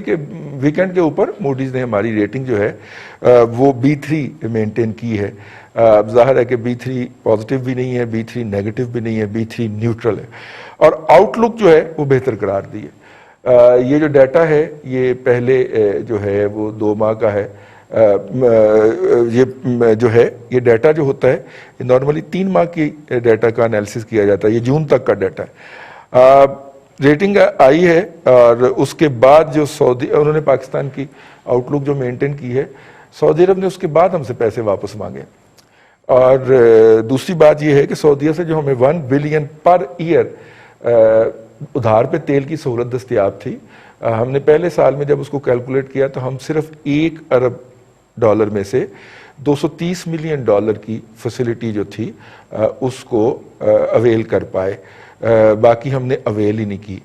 کہ ویکنڈ کے اوپر موڈیز نے ہماری ریٹنگ جو ہے وہ B3 مینٹین کی ہے. ظاہر ہے کہ B3 پازیٹیو بھی نہیں ہے, B3 نیگیٹو بھی نہیں ہے, B3 نیوٹرل ہے, اور آؤٹ لک جو ہے وہ بہتر قرار دی ہے. یہ جو ڈیٹا ہے یہ پہلے جو ہے وہ 2 ماہ کا ہے. یہ جو ہے یہ ڈیٹا جو ہوتا ہے یہ نارملی 3 ماہ کی ڈیٹا کا انالیسس کیا جاتا ہے. یہ جون تک کا ڈیٹا ہے. ریٹنگ آئی ہے اور اس کے بعد جو انہوں نے پاکستان کی آؤٹ لک جو مینٹین کی ہے, سعودی عرب نے اس کے بعد ہم سے پیسے واپس مانگے. اور دوسری بات یہ ہے کہ سعودیہ سے جو ہمیں 1 بلین پر ایئر ادھار پہ تیل کی سہولت دستیاب تھی, ہم نے پہلے سال میں جب اس کو کیلکولیٹ کیا تو ہم صرف $1 ارب میں سے $230 ملین کی فیسلٹی جو تھی اس کو اویل کر پائے. باقی ہم نے اویل ہی نہیں کی.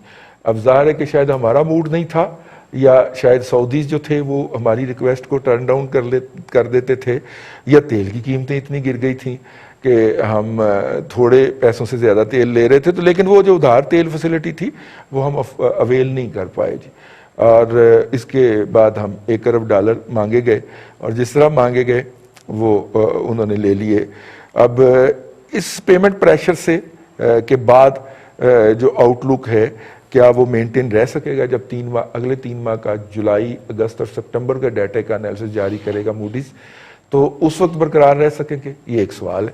اب ظاہر ہے کہ شاید ہمارا موڈ نہیں تھا, یا شاید سعودیز جو تھے وہ ہماری ریکویسٹ کو ٹرن ڈاؤن کر دیتے تھے, یا تیل کی قیمتیں اتنی گر گئی تھیں کہ ہم تھوڑے پیسوں سے زیادہ تیل لے رہے تھے. تو لیکن وہ جو ادھار تیل فیسلٹی تھی وہ ہم اویل نہیں کر پائے جی. اور اس کے بعد ہم $1 ارب مانگے گئے, اور جس طرح مانگے گئے وہ انہوں نے لے لیے. اب اس پیمنٹ پریشر سے کے بعد جو آؤٹ لک ہے کیا وہ مینٹین رہ سکے گا جب اگلے 3 ماہ کا جولائی, اگست اور سپٹمبر کا ڈیٹا کا انالیسس جاری کرے گا موڈیز, تو اس وقت برقرار رہ سکیں گے, یہ ایک سوال ہے.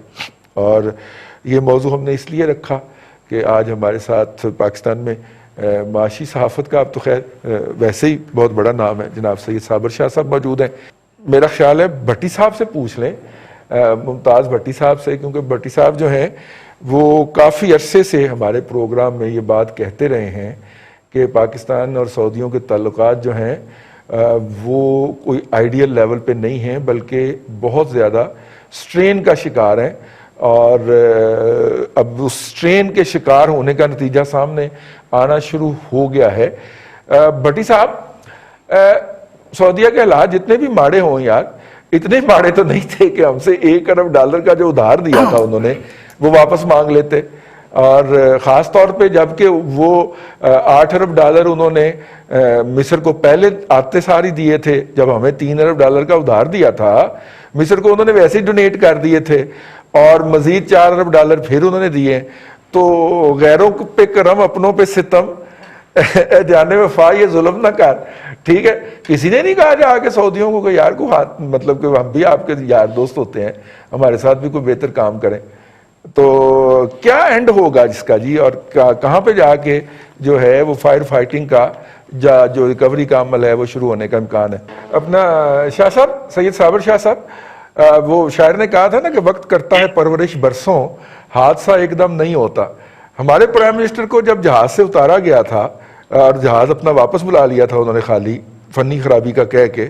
اور یہ موضوع ہم نے اس لیے رکھا کہ آج ہمارے ساتھ پاکستان میں معاشی صحافت کا اب تو خیر ویسے ہی بہت بڑا نام ہے, جناب سید صابر شاہ صاحب موجود ہیں. میرا خیال ہے بھٹی صاحب سے پوچھ لیں, ممتاز بھٹی صاحب سے, کیونکہ بھٹی صاحب جو ہیں وہ کافی عرصے سے ہمارے پروگرام میں یہ بات کہتے رہے ہیں کہ پاکستان اور سعودیوں کے تعلقات جو ہیں وہ کوئی آئیڈیل لیول پہ نہیں ہیں, بلکہ بہت زیادہ سٹرین کا شکار ہیں. اور اب اس سٹرین کے شکار ہونے کا نتیجہ سامنے آنا شروع ہو گیا ہے. بھٹی صاحب, سعودیہ کے حالات جتنے بھی ماڑے ہوں یار, اتنے ماڑے تو نہیں تھے کہ ہم سے $1 ارب کا جو ادھار دیا تھا انہوں نے وہ واپس مانگ لیتے. اور خاص طور پہ جب کہ وہ $8 ارب انہوں نے مصر کو پہلے آتے ساری دیے تھے, جب ہمیں $3 ارب کا ادھار دیا تھا مصر کو انہوں نے ویسے ہی ڈونیٹ کر دیے تھے, اور مزید $4 ارب پھر انہوں نے دیے. تو غیروں پہ کرم اپنوں پہ ستم, جانے وفا یہ ظلم نہ کر. ٹھیک ہے, کسی نے نہیں کہا جا کے سعودیوں کو کہ یار کو ہاتھ, مطلب کہ ہم بھی آپ کے یار دوست ہوتے ہیں, ہمارے ساتھ بھی کوئی بہتر کام کریں. تو کیا اینڈ ہوگا جس کا جی, اور کہاں پہ جا کے جو ہے وہ فائر فائٹنگ کا جو ریکوری کا عمل ہے وہ شروع ہونے کا امکان ہے؟ اپنا شاہ صاحب, سید صابر شاہ صاحب, وہ شاعر نے کہا تھا نا کہ وقت کرتا ہے پرورش برسوں, حادثہ ایک دم نہیں ہوتا. ہمارے پرائم منسٹر کو جب جہاز سے اتارا گیا تھا اور جہاز اپنا واپس بلا لیا تھا انہوں نے خالی فنی خرابی کا کہہ کے,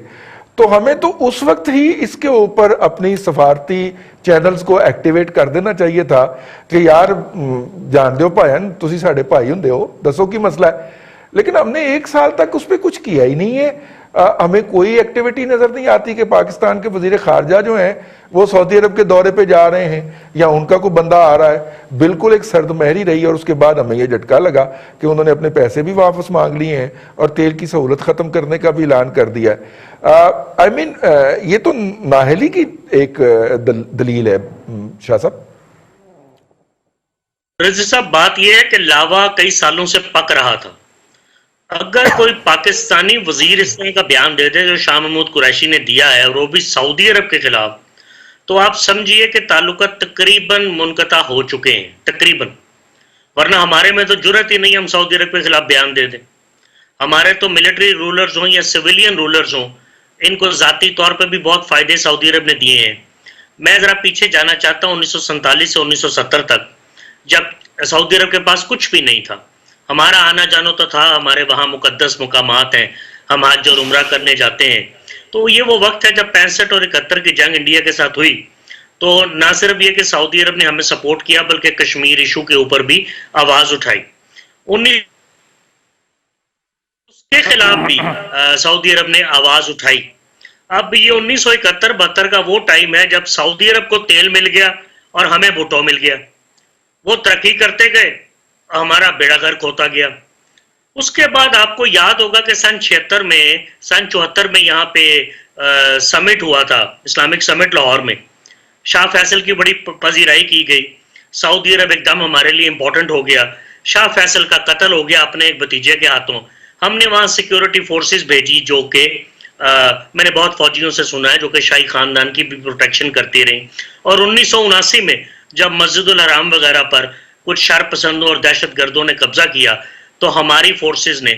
تو ہمیں تو اس وقت ہی اس کے اوپر اپنی سفارتی چینلز کو ایکٹیویٹ کر دینا چاہیے تھا کہ یار جان دیو بھائین, تسی ساڈے بھائی ہوندے ہو, دسو کی مسئلہ ہے. لیکن ہم نے 1 سال تک اس پہ کچھ کیا ہی نہیں ہے. ہمیں کوئی ایکٹیویٹی نظر نہیں آتی کہ پاکستان کے وزیر خارجہ جو ہیں وہ سعودی عرب کے دورے پہ جا رہے ہیں یا ان کا کوئی بندہ آ رہا ہے. بالکل ایک سرد مہری رہی, اور اس کے بعد ہمیں یہ جھٹکا لگا کہ انہوں نے اپنے پیسے بھی واپس مانگ لیے ہیں اور تیل کی سہولت ختم کرنے کا بھی اعلان کر دیا ہے. یہ تو نااہلی کی ایک دلیل ہے شاہ صاحب. رضی صاحب, بات یہ ہے کہ لاوا کئی سالوں سے پک رہا تھا. اگر کوئی پاکستانی وزیر اس طرح کا بیان دے دے جو شاہ محمود قریشی نے دیا ہے, اور وہ بھی سعودی عرب کے خلاف, تو آپ سمجھیے کہ تعلقات تقریباً منقطع ہو چکے ہیں, تقریباً. ورنہ ہمارے میں تو جرت ہی نہیں ہم سعودی عرب کے خلاف بیان دے دیں. ہمارے تو ملٹری رولرز ہوں یا سویلین رولرز ہوں, ان کو ذاتی طور پہ بھی بہت فائدے سعودی عرب نے دیے ہیں. میں ذرا پیچھے جانا چاہتا ہوں 1947 سے 1970 تک, جب سعودی عرب کے پاس کچھ بھی نہیں تھا. ہمارا آنا جانا تو تھا, ہمارے وہاں مقدس مقامات ہیں, ہم حج اور عمرہ کرنے جاتے ہیں. تو یہ وہ وقت ہے جب 65 اور 71 کی جنگ انڈیا کے ساتھ ہوئی, تو نہ صرف یہ کہ سعودی عرب نے ہمیں سپورٹ کیا بلکہ کشمیر ایشو کے اوپر بھی آواز اٹھائی. اس کے خلاف بھی سعودی عرب نے آواز اٹھائی. اب یہ 1971-72 کا وہ ٹائم ہے جب سعودی عرب کو تیل مل گیا اور ہمیں بھٹو مل گیا. وہ ترقی کرتے گئے, ہمارا بیڑا غرق ہوتا گیا. اس کے بعد آپ کو یاد ہوگا کہ سن 74 میں یہاں پہ سمٹ ہوا تھا، اسلامک سمٹ لاہور میں، شاہ فیصل کی بڑی پذیرائی کی گئی، سعودی عرب ایک دم ہمارے لیے امپورٹنٹ ہو گیا، شاہ فیصل کا قتل ہو گیا اپنے ایک بھتیجے کے ہاتھوں، ہم نے وہاں سیکیورٹی فورسز بھیجی جو کہ میں نے بہت فوجیوں سے سنا ہے جو کہ شاہی خاندان کی بھی پروٹیکشن کرتی رہی، اور 1979 میں جب مسجد الحرام وغیرہ پر کچھ شر پسندوں اور دہشت گردوں نے قبضہ کیا تو ہماری فورسز نے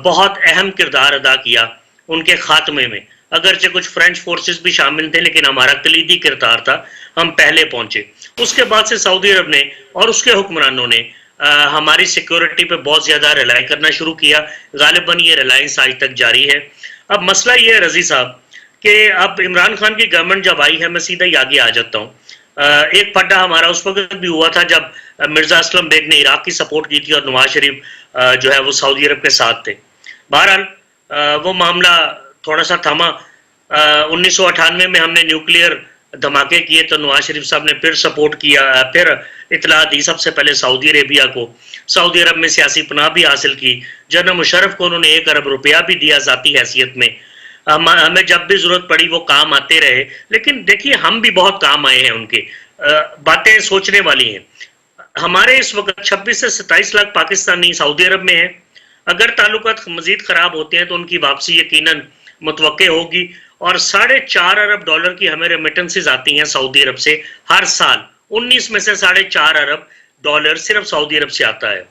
بہت اہم کردار ادا کیا ان کے خاتمے میں، اگرچہ کچھ فرینچ فورسز بھی شامل تھے لیکن ہمارا کلیدی کردار تھا، ہم پہلے پہنچے۔ اس کے بعد سے سعودی عرب نے اور اس کے حکمرانوں نے ہماری سیکیورٹی پہ بہت زیادہ ریلائی کرنا شروع کیا، غالباً یہ ریلائنس آج تک جاری ہے۔ اب مسئلہ یہ ہے رضی صاحب کہ اب عمران خان کی گورنمنٹ جب آئی ہے، میں سیدھا ہی آگے آ جاتا ہوں، ایک پڈا ہمارا اس وقت بھی ہوا تھا جب مرزا اسلم بیگ نے عراق کی سپورٹ کی تھی اور نواز شریف جو ہے وہ سعودی عرب کے ساتھ تھے۔ بہرحال وہ معاملہ تھوڑا سا تھما، 1998 میں ہم نے نیوکلیئر دھماکے کیے تو نواز شریف صاحب نے پھر سپورٹ کیا، پھر اطلاع دی سب سے پہلے سعودی عربیہ کو، سعودی عرب میں سیاسی پناہ بھی حاصل کی، جنرل مشرف کو انہوں نے 1 ارب روپیہ بھی دیا ذاتی حیثیت میں، ہمیں جب بھی ضرورت پڑی وہ کام آتے رہے، لیکن دیکھیے ہم بھی بہت کام آئے ہیں ان کے، باتیں سوچنے والی ہیں۔ ہمارے اس وقت 26 سے 27 لاکھ پاکستانی سعودی عرب میں ہیں، اگر تعلقات مزید خراب ہوتے ہیں تو ان کی واپسی یقیناً متوقع ہوگی، اور $4.5 ارب کی ہمیں ریمیٹنسز آتی ہیں سعودی عرب سے ہر سال، 19 میں سے $4.5 ارب صرف سعودی عرب سے آتا ہے۔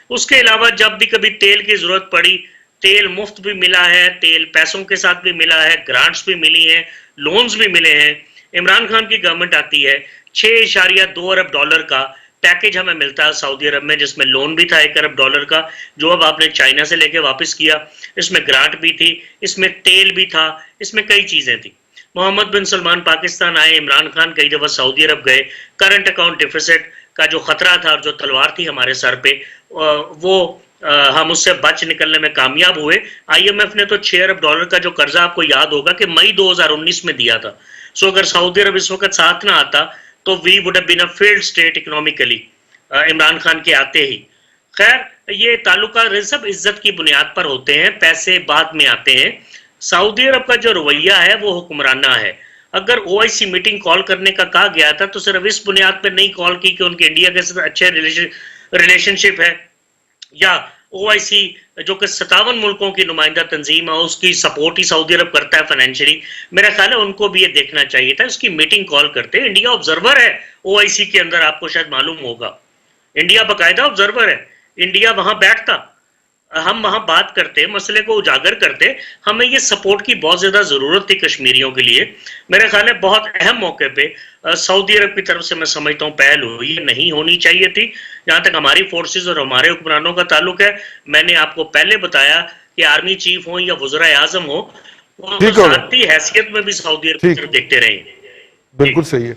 اس کے علاوہ جب بھی کبھی تیل کی ضرورت پڑی، تیل مفت بھی ملا ہے، تیل پیسوں کے ساتھ بھی ملا ہے، گرانٹس بھی ملی ہیں، لونز بھی ملے ہیں۔ عمران خان کی گورنمنٹ آتی ہے، $6.2 ارب کا پیکج ہمیں ملتا ہے سعودی عرب میں، جس میں لون بھی تھا $1 ارب کا جو اب آپ نے چائنا سے لے کے واپس کیا، اس میں گرانٹ بھی تھی، اس میں تیل بھی تھا، اس میں کئی چیزیں تھیں۔ محمد بن سلمان پاکستان آئے، عمران خان کئی دفعہ سعودی عرب گئے، کرنٹ اکاؤنٹ ڈیفیسٹ کا جو خطرہ تھا اور جو تلوار تھی ہمارے سر پہ وہ ہم اس سے بچ نکلنے میں کامیاب ہوئے۔ آئی ایم ایف نے تو $6 ارب کا جو قرضہ آپ کو یاد ہوگا کہ مئی 2019 میں دیا تھا، سو اگر سعودی عرب اس وقت ساتھ نہ آتا تو we would have been a failed state economically Imran Khan کے آتے ہی۔ خیر یہ تعلقات سب عزت کی بنیاد پر ہوتے ہیں، پیسے بعد میں آتے ہیں۔ سعودی عرب کا جو رویہ ہے وہ حکمرانہ ہے، اگر او آئی سی میٹنگ کال کرنے کا کہا گیا تھا تو صرف اس بنیاد پہ نہیں کال کی کہ ان کے انڈیا کے ساتھ اچھے ریلیشن شپ ہے، یا او آئی سی جو کہ 57 ملکوں کی نمائندہ تنظیم ہے اس کی سپورٹ ہی سعودی عرب کرتا ہے فائنینشلی، میرا خیال ہے ان کو بھی یہ دیکھنا چاہیے تھا، اس کی میٹنگ کال کرتے۔ انڈیا آبزرور ہے او آئی سی کے اندر، آپ کو شاید معلوم ہوگا، انڈیا باقاعدہ آبزرور ہے، انڈیا وہاں بیٹھتا، ہم وہاں بات کرتے، مسئلے کو اجاگر کرتے، ہمیں یہ سپورٹ کی بہت زیادہ ضرورت تھی کشمیریوں کے لیے۔ میرے خیال ہے بہت اہم موقع پہ سعودی عرب کی طرف سے میں سمجھتا ہوں پہل ہوئی، نہیں ہونی چاہیے تھی۔ جہاں تک ہماری فورسز اور ہمارے حکمرانوں کا تعلق ہے، میں نے آپ کو پہلے بتایا کہ آرمی چیف ہوں یا وزراء اعظم ہوں، وہ ذاتی حیثیت میں بھی سعودی عرب کی طرف دیکھتے رہے۔ بالکل صحیح ہے۔